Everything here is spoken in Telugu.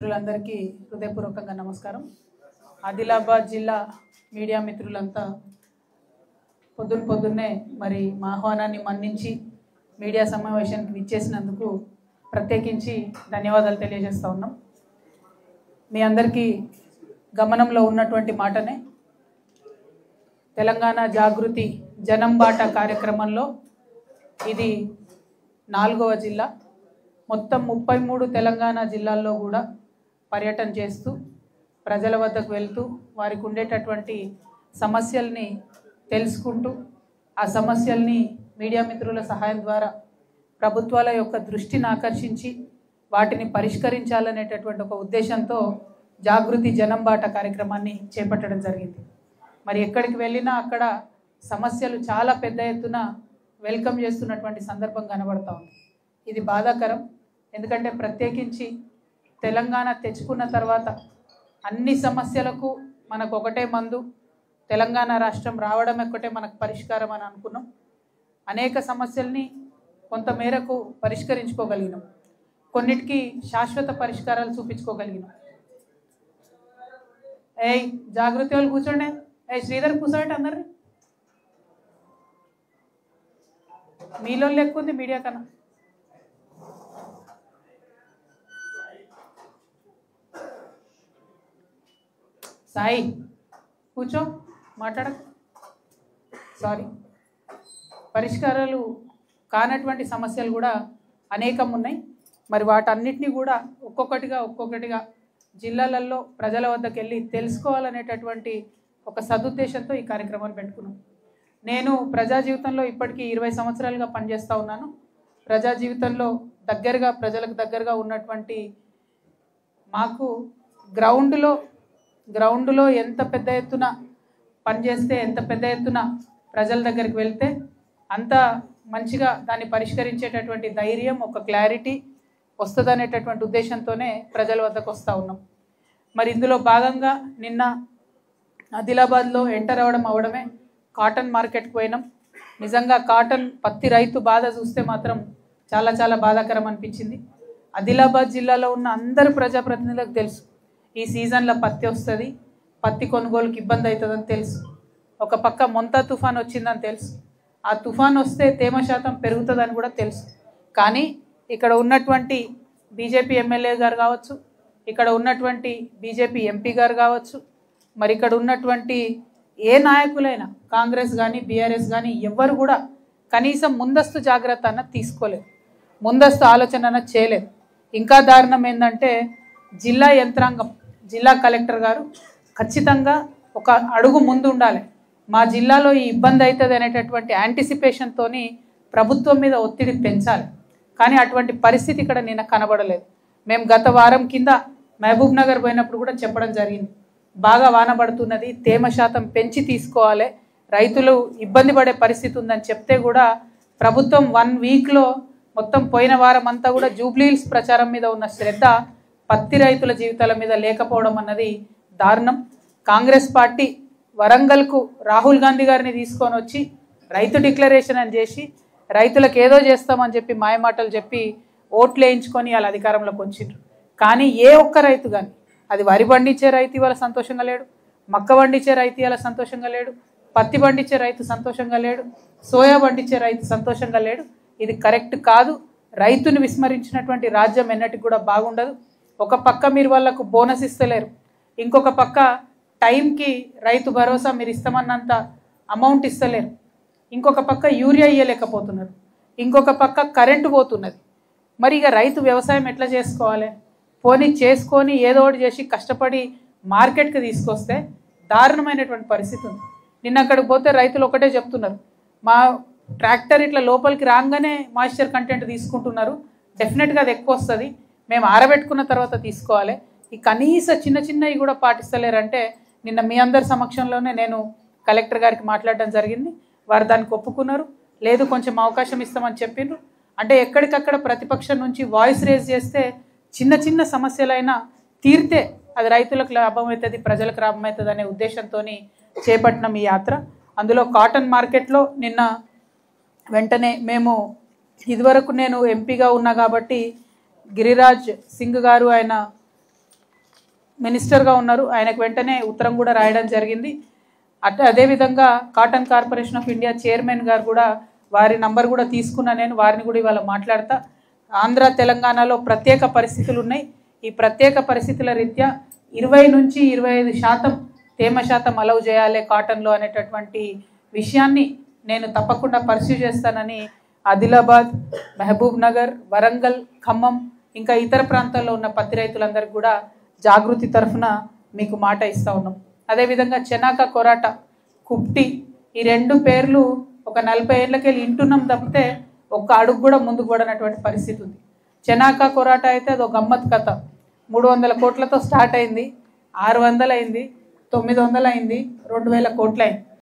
మిత్రులందరికీ హృదయపూర్వకంగా నమస్కారం. ఆదిలాబాద్ జిల్లా మీడియా మిత్రులంతా పొద్దున్నే మరి మా ఆహ్వానాన్ని మన్నించి మీడియా సమావేశానికి విచ్చేసినందుకు ప్రత్యేకించి ధన్యవాదాలు తెలియజేస్తా ఉన్నాం. మీ అందరికీ గమనంలో ఉన్నటువంటి మాటనే తెలంగాణ జాగృతి జనం బాట కార్యక్రమంలో ఇది 4వ జిల్లా. మొత్తం 33 తెలంగాణ జిల్లాల్లో కూడా పర్యటన చేస్తూ ప్రజల వద్దకు వెళ్తూ వారికి ఉండేటటువంటి సమస్యల్ని తెలుసుకుంటూ ఆ సమస్యల్ని మీడియా మిత్రుల సహాయం ద్వారా ప్రభుత్వాల యొక్క దృష్టిని ఆకర్షించి వాటిని పరిష్కరించాలనేటటువంటి ఒక ఉద్దేశంతో జాగృతి జనం బాట కార్యక్రమాన్ని చేపట్టడం జరిగింది. మరి ఎక్కడికి వెళ్ళినా అక్కడ సమస్యలు చాలా పెద్ద ఎత్తున వెల్కమ్ చేస్తున్నటువంటి సందర్భం కనబడతా ఉంది. ఇది బాధాకరం. ఎందుకంటే ప్రత్యేకించి తెలంగాణ తెచ్చుకున్న తర్వాత అన్ని సమస్యలకు మనకు ఒకటే మందు, తెలంగాణ రాష్ట్రం రావడం ఒక్కటే మనకు పరిష్కారం అని అనుకున్నాం. అనేక సమస్యల్ని కొంతమేరకు పరిష్కరించుకోగలిగినాం, కొన్నిటికి శాశ్వత పరిష్కారాలు చూపించుకోగలిగినాం. జాగృతి వాళ్ళు కూర్చోండి. శ్రీధర్ కూర్చోండి. అందరినీ మీలో లెక్కుంది మీడియా కన్నా. సాయి కూర్చో, మాట్లాడ. సారీ, పరిష్కారాలు కానటువంటి సమస్యలు కూడా అనేకం ఉన్నాయి. మరి వాటన్నిటినీ కూడా ఒక్కొక్కటిగా జిల్లాలలో ప్రజల వద్దకు వెళ్ళి తెలుసుకోవాలనేటటువంటి ఒక సదుద్దేశంతో ఈ కార్యక్రమాన్ని పెట్టుకున్నాం. నేను ప్రజా జీవితంలో ఇప్పటికీ 20 సంవత్సరాలుగా పనిచేస్తూ ఉన్నాను. ప్రజా జీవితంలో ప్రజలకు దగ్గరగా ఉన్నటువంటి మాకు గ్రౌండ్లో ఎంత పెద్ద ఎత్తున పనిచేస్తే, ఎంత పెద్ద ఎత్తున ప్రజల దగ్గరికి వెళ్తే అంత మంచిగా దాన్ని పరిష్కరించేటటువంటి ధైర్యం, ఒక క్లారిటీ వస్తుందనేటటువంటి ఉద్దేశంతోనే ప్రజల వద్దకు వస్తూ ఉన్నాం. మరి ఇందులో భాగంగా నిన్న ఆదిలాబాద్లో ఎంటర్ అవడమే కాటన్ మార్కెట్కి పోయినాం. నిజంగా పత్తి రైతు బాధ చూస్తే మాత్రం చాలా చాలా బాధాకరం అనిపించింది. ఆదిలాబాద్ జిల్లాలో ఉన్న అందరు ప్రజాప్రతినిధులకు తెలుసు ఈ సీజన్లో పత్తి వస్తుంది, పత్తి కొనుగోలుకి ఇబ్బంది అవుతుందని తెలుసు. ఒక పక్క మొంతా తుఫాన్ వచ్చిందని తెలుసు. ఆ తుఫాన్ వస్తే తేమ శాతం పెరుగుతుందని కూడా తెలుసు. కానీ ఇక్కడ ఉన్నటువంటి బీజేపీ ఎమ్మెల్యే గారు కావచ్చు, ఇక్కడ ఉన్నటువంటి బీజేపీ ఎంపీ గారు కావచ్చు, మరి ఇక్కడ ఉన్నటువంటి ఏ నాయకులైనా కాంగ్రెస్ కానీ బీఆర్ఎస్ కానీ ఎవ్వరు కూడా కనీసం ముందస్తు జాగ్రత్త అన్న తీసుకోలేదు, ముందస్తు ఆలోచన అన్న చేయలేదు. ఇంకా దారుణం ఏంటంటే జిల్లా యంత్రాంగం, జిల్లా కలెక్టర్ గారు ఖచ్చితంగా ఒక అడుగు ముందు ఉండాలి. మా జిల్లాలో ఈ ఇబ్బంది అవుతుంది అనేటటువంటి యాంటిసిపేషన్తో ప్రభుత్వం మీద ఒత్తిడి పెంచాలి. కానీ అటువంటి పరిస్థితి ఇక్కడ నిన్న కనబడలేదు. మేము గత వారం కింద మహబూబ్ నగర్ పోయినప్పుడు కూడా చెప్పడం జరిగింది, బాగా వాన పడుతున్నది, తేమ శాతం పెంచి తీసుకోవాలి, రైతులు ఇబ్బంది పడే పరిస్థితి ఉందని చెప్తే కూడా ప్రభుత్వం 1 వీక్లో మొత్తం పోయిన వారం అంతా కూడా జూబ్లీహిల్స్ ప్రచారం మీద ఉన్న శ్రద్ధ పత్తి రైతుల జీవితాల మీద లేకపోవడం అన్నది దారుణం. కాంగ్రెస్ పార్టీ వరంగల్కు రాహుల్ గాంధీ గారిని తీసుకొని వచ్చి రైతు డిక్లరేషన్ అని చేసి రైతులకు ఏదో చేస్తామని చెప్పి మాయమాటలు చెప్పి ఓట్లు వేయించుకొని వాళ్ళ అధికారంలోకి వచ్చిండ్రు. కానీ ఏ ఒక్క రైతు కానీ, అది వరి పండించే రైతు ఇవాళ సంతోషంగా లేడు, మక్క పండించే రైతు ఇవాళ సంతోషంగా లేడు, పత్తి పండించే రైతు సంతోషంగా లేడు, సోయా పండించే రైతు సంతోషంగా లేడు. ఇది కరెక్ట్ కాదు. రైతుని విస్మరించినటువంటి రాజ్యం ఎన్నటికి కూడా బాగుండదు. ఒక పక్క మీరు వాళ్ళకు బోనస్ ఇస్తలేరు, ఇంకొక పక్క టైంకి రైతు భరోసా మీరు ఇస్తామన్నంత అమౌంట్ ఇస్తలేరు, ఇంకొక పక్క యూరియా ఇయ్యలేకపోతున్నారు, ఇంకొక పక్క కరెంటు పోతున్నది. మరి ఇక రైతు వ్యవసాయం ఎట్లా చేసుకోవాలి? చేసుకొని ఏదో ఒకటి చేసి కష్టపడి మార్కెట్కి తీసుకొస్తే దారుణమైనటువంటి పరిస్థితి ఉంది. నిన్న అక్కడికి పోతే రైతులు ఒకటే చెప్తున్నారు, మా ట్రాక్టర్ ఇట్లా లోపలికి రాగానే మాయిశ్చర్ కంటెంట్ తీసుకుంటున్నారు, డెఫినెట్గా అది ఎక్కువ వస్తుంది, మేము ఆరబెట్టుకున్న తర్వాత తీసుకోవాలి. ఈ కనీస చిన్నవి కూడా పాటిస్తలేరంటే నిన్న మీ అందరి సమక్షంలోనే నేను కలెక్టర్ గారికి మాట్లాడడం జరిగింది. వారు దానికి ఒప్పుకున్నారు. లేదు కొంచెం అవకాశం ఇస్తామని చెప్పిండ్రు. అంటే ఎక్కడికక్కడ ప్రతిపక్షం నుంచి వాయిస్ రేజ్ చేస్తే చిన్న సమస్యలైనా తీరితే అది రైతులకు లాభం అవుతుంది, ప్రజలకు లాభం అవుతుంది అనే ఉద్దేశంతో చేపట్టిన ఈ యాత్ర. అందులో కాటన్ మార్కెట్లో నిన్న వెంటనే మేము ఇదివరకు నేను ఎంపీగా ఉన్నా కాబట్టి గిరిరాజ్ సింగ్ గారు ఆయన మినిస్టర్గా ఉన్నారు, ఆయనకు వెంటనే ఉత్తరం కూడా రాయడం జరిగింది. అదేవిధంగా cotton corporation of India chairman గారు కూడా వారి నంబర్ కూడా తీసుకున్నా, నేను వారిని కూడా ఇవాళ మాట్లాడతా. ఆంధ్ర తెలంగాణలో ప్రత్యేక పరిస్థితులు ఉన్నాయి. ఈ ప్రత్యేక పరిస్థితుల రీత్యా 20 నుంచి 25% తేమ శాతం అలౌ చేయాలి కాటన్లో అనేటటువంటి విషయాన్ని నేను తప్పకుండా పర్స్యూ చేస్తానని ఆదిలాబాద్, మహబూబ్ నగర్, వరంగల్, ఖమ్మం ఇంకా ఇతర ప్రాంతాల్లో ఉన్న పత్తి రైతులందరికీ కూడా జాగృతి తరఫున మీకు మాట ఇస్తూ ఉన్నాం. అదేవిధంగా చెనాక కొరాట, కుప్టి ఈ 2 పేర్లు ఒక 40 ఏళ్ళకెళ్ళి ఇంటున్నాం తప్పితే ఒక్క అడుగు కూడా ముందుకు పడనటువంటి పరిస్థితి ఉంది. చెనాక కొరాట అయితే అదొక గమ్మత్ కథ. 300 కోట్లతో స్టార్ట్ అయింది, 600 అయింది, 900 అయింది, 2000 కోట్లు అయింది.